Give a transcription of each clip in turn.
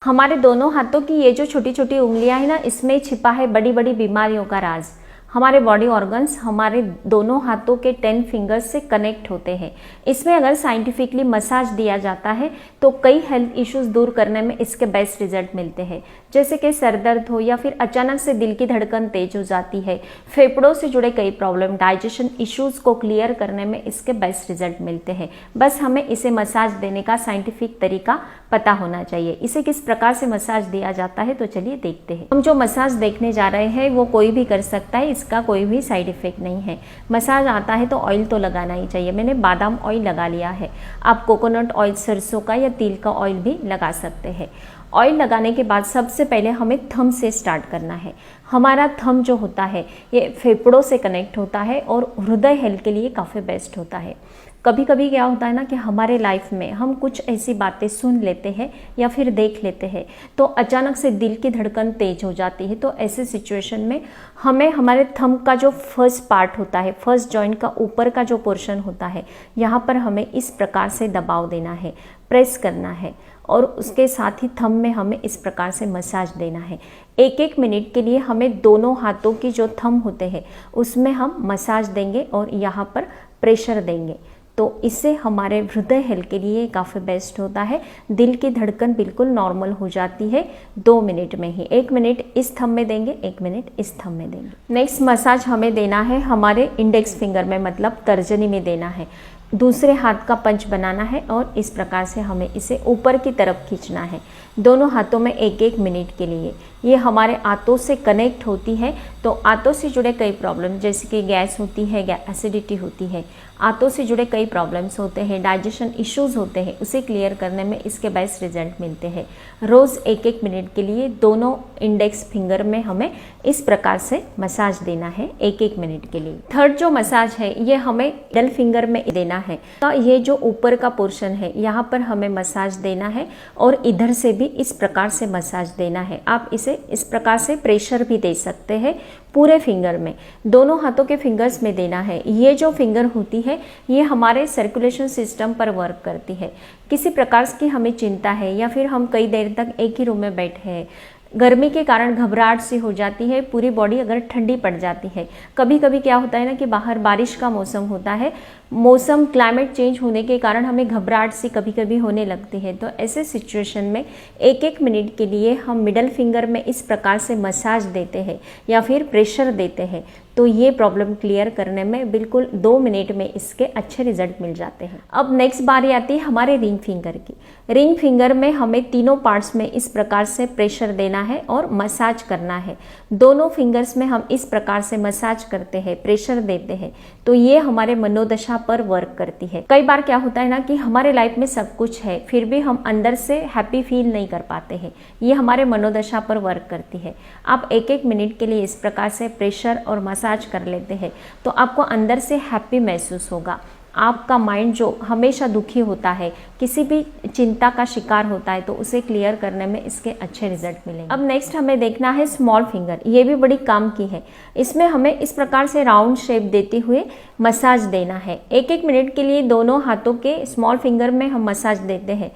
हमारे दोनों हाथों की ये जो छोटी छोटी उंगलियां हैं ना, इसमें छिपा है बड़ी बड़ी बीमारियों का राज। हमारे बॉडी ऑर्गन्स हमारे दोनों हाथों के 10 फिंगर्स से कनेक्ट होते हैं। इसमें अगर साइंटिफिकली मसाज दिया जाता है तो कई हेल्थ इश्यूज दूर करने में इसके बेस्ट रिजल्ट मिलते हैं, जैसे कि सर दर्द हो या फिर अचानक से दिल की धड़कन तेज हो जाती है, फेफड़ों से जुड़े कई प्रॉब्लम, डाइजेशन इश्यूज को क्लियर करने में इसके बेस्ट रिजल्ट मिलते हैं। बस हमें इसे मसाज देने का साइंटिफिक तरीका पता होना चाहिए। इसे किस प्रकार से मसाज दिया जाता है तो चलिए देखते हैं। हम जो मसाज देखने जा रहे हैं वो कोई भी कर सकता है, इसका कोई भी साइड इफेक्ट नहीं है। मसाज आता है तो ऑयल तो लगाना ही चाहिए। मैंने बादाम ऑयल लगा लिया है, आप कोकोनट ऑयल, सरसों का या तिल का ऑयल भी लगा सकते हैं। ऑयल लगाने के बाद सबसे पहले हमें थंब से स्टार्ट करना है। हमारा थंब जो होता है ये फेफड़ों से कनेक्ट होता है और हृदय हेल्थ के लिए काफ़ी बेस्ट होता है। कभी कभी क्या होता है ना कि हमारे लाइफ में हम कुछ ऐसी बातें सुन लेते हैं या फिर देख लेते हैं तो अचानक से दिल की धड़कन तेज हो जाती है। तो ऐसे सिचुएशन में हमें हमारे थंब का जो फर्स्ट पार्ट होता है, फर्स्ट जॉइंट का ऊपर का जो पोर्शन होता है, यहाँ पर हमें इस प्रकार से दबाव देना है, प्रेस करना है और उसके साथ ही थंब में हमें इस प्रकार से मसाज देना है। 1-1 मिनट के लिए हमें दोनों हाथों की जो थंब होते हैं उसमें हम मसाज देंगे और यहाँ पर प्रेशर देंगे। तो इससे हमारे हृदय हेल्थ के लिए काफ़ी बेस्ट होता है। दिल की धड़कन बिल्कुल नॉर्मल हो जाती है 2 मिनट में ही। 1 मिनट इस थंब में देंगे, 1 मिनट इस थंब में देंगे। नेक्स्ट मसाज हमें देना है हमारे इंडेक्स फिंगर में, मतलब तर्जनी में देना है। दूसरे हाथ का पंच बनाना है और इस प्रकार से हमें इसे ऊपर की तरफ खींचना है दोनों हाथों में 1-1 मिनट के लिए। ये हमारे आंतों से कनेक्ट होती है, तो आंतों से जुड़े कई प्रॉब्लम जैसे कि गैस होती है, एसिडिटी होती है, आंतों से जुड़े कई प्रॉब्लम्स होते हैं, डाइजेशन इश्यूज होते हैं, उसे क्लियर करने में इसके बेस्ट रिजल्ट मिलते हैं। रोज़ 1-1 मिनट के लिए दोनों इंडेक्स फिंगर में हमें इस प्रकार से मसाज देना है 1-1 मिनट के लिए। थर्ड जो मसाज है ये हमें मिडल फिंगर में देना है। तो ये जो ऊपर का पोर्शन है यहाँ पर हमें मसाज देना है और इधर से भी इस प्रकार से मसाज देना है। आप इसे इस प्रकार से प्रेशर भी दे सकते हैं पूरे फिंगर में, दोनों हाथों के फिंगर्स में देना है। ये जो फिंगर होती है ये हमारे सर्कुलेशन सिस्टम पर वर्क करती है। किसी प्रकार की हमें चिंता है या फिर हम कई देर तक एक ही रूम में बैठे हैं, गर्मी के कारण घबराहट सी हो जाती है, पूरी बॉडी अगर ठंडी पड़ जाती है, कभी कभी क्या होता है ना कि बाहर बारिश का मौसम होता है, मौसम क्लाइमेट चेंज होने के कारण हमें घबराहट सी कभी कभी होने लगती है। तो ऐसे सिचुएशन में 1-1 मिनट के लिए हम मिडल फिंगर में इस प्रकार से मसाज देते हैं या फिर प्रेशर देते हैं, तो ये प्रॉब्लम क्लियर करने में बिल्कुल 2 मिनट में इसके अच्छे रिजल्ट मिल जाते हैं। अब नेक्स्ट बारी आती है हमारे रिंग फिंगर की। रिंग फिंगर में हमें तीनों पार्ट्स में इस प्रकार से प्रेशर देना है और मसाज करना है। दोनों फिंगर्स में हम इस प्रकार से मसाज करते हैं, प्रेशर देते हैं, तो ये हमारे मनोदशा पर वर्क करती है। कई बार क्या होता है ना कि हमारे लाइफ में सब कुछ है फिर भी हम अंदर से हैप्पी फील नहीं कर पाते हैं, ये हमारे मनोदशा पर वर्क करती है। आप 1-1 मिनट के लिए इस प्रकार से प्रेशर और मसाज कर लेते हैं तो आपको अंदर से हैप्पी महसूस होगा। आपका माइंड जो हमेशा दुखी होता है, किसी भी चिंता का शिकार होता है, तो उसे क्लियर करने में इसके अच्छे रिजल्ट मिलेंगे। अब नेक्स्ट हमें देखना है स्मॉल फिंगर। ये भी बड़ी काम की है। इसमें हमें इस प्रकार से राउंड शेप देते हुए मसाज देना है। 1-1 मिनट के लिए दोनों हाथों के स्मॉल फिंगर में हम मसाज देते हैं।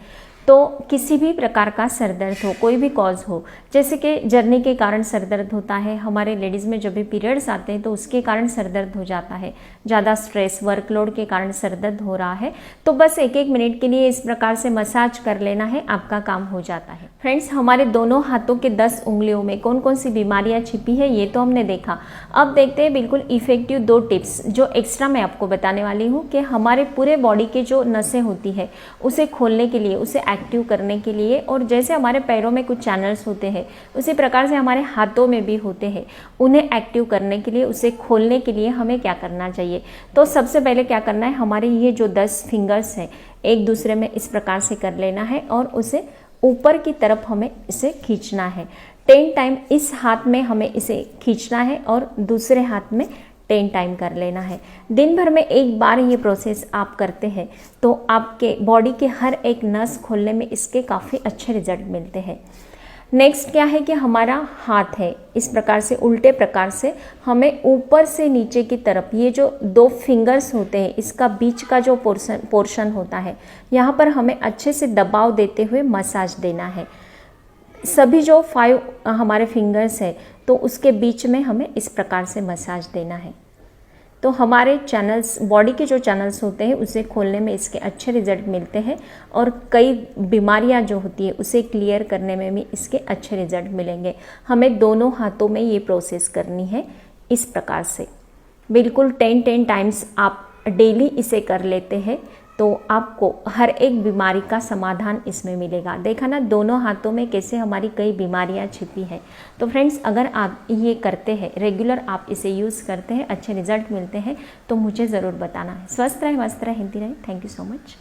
तो किसी भी प्रकार का सर दर्द हो, कोई भी कॉज हो, जैसे कि जर्नी के कारण सर दर्द होता है, हमारे लेडीज़ में जब भी पीरियड्स आते हैं तो उसके कारण सर दर्द हो जाता है, ज़्यादा स्ट्रेस, वर्कलोड के कारण सर दर्द हो रहा है, तो बस 1-1 मिनट के लिए इस प्रकार से मसाज कर लेना है, आपका काम हो जाता है। फ्रेंड्स, हमारे दोनों हाथों के 10 उंगलियों में कौन कौन सी बीमारियाँ छिपी है ये तो हमने देखा। अब देखते हैं बिल्कुल इफेक्टिव 2 टिप्स जो एक्स्ट्रा मैं आपको बताने वाली हूँ कि हमारे पूरे बॉडी के जो नसें होती है उसे खोलने के लिए, उसे एक्टिव करने के लिए, और जैसे हमारे पैरों में कुछ चैनल्स होते हैं उसी प्रकार से हमारे हाथों में भी होते हैं, उन्हें एक्टिव करने के लिए, उसे खोलने के लिए हमें क्या करना चाहिए। तो सबसे पहले क्या करना है, हमारे ये जो 10 फिंगर्स हैं एक दूसरे में इस प्रकार से कर लेना है और उसे ऊपर की तरफ हमें इसे खींचना है। 10 टाइम इस हाथ में हमें इसे खींचना है और दूसरे हाथ में 10 टाइम कर लेना है। दिन भर में एक बार ये प्रोसेस आप करते हैं तो आपके बॉडी के हर एक नस खोलने में इसके काफ़ी अच्छे रिजल्ट मिलते हैं। नेक्स्ट क्या है कि हमारा हाथ है इस प्रकार से उल्टे प्रकार से हमें ऊपर से नीचे की तरफ, ये जो 2 फिंगर्स होते हैं इसका बीच का जो पोर्शन होता है यहाँ पर हमें अच्छे से दबाव देते हुए मसाज देना है। सभी जो 5 हमारे फिंगर्स है तो उसके बीच में हमें इस प्रकार से मसाज देना है। तो हमारे चैनल्स, बॉडी के जो चैनल्स होते हैं उसे खोलने में इसके अच्छे रिजल्ट मिलते हैं और कई बीमारियां जो होती है उसे क्लियर करने में भी इसके अच्छे रिजल्ट मिलेंगे। हमें दोनों हाथों में ये प्रोसेस करनी है इस प्रकार से। बिल्कुल 10 टाइम्स आप डेली इसे कर लेते हैं तो आपको हर एक बीमारी का समाधान इसमें मिलेगा। देखा ना दोनों हाथों में कैसे हमारी कई बीमारियां छिपी हैं। तो फ्रेंड्स, अगर आप ये करते हैं, रेगुलर आप इसे यूज़ करते हैं, अच्छे रिजल्ट मिलते हैं तो मुझे ज़रूर बताना है। स्वस्थ रहे, मस्त रहे, हिंदी रहे। Thank you so much.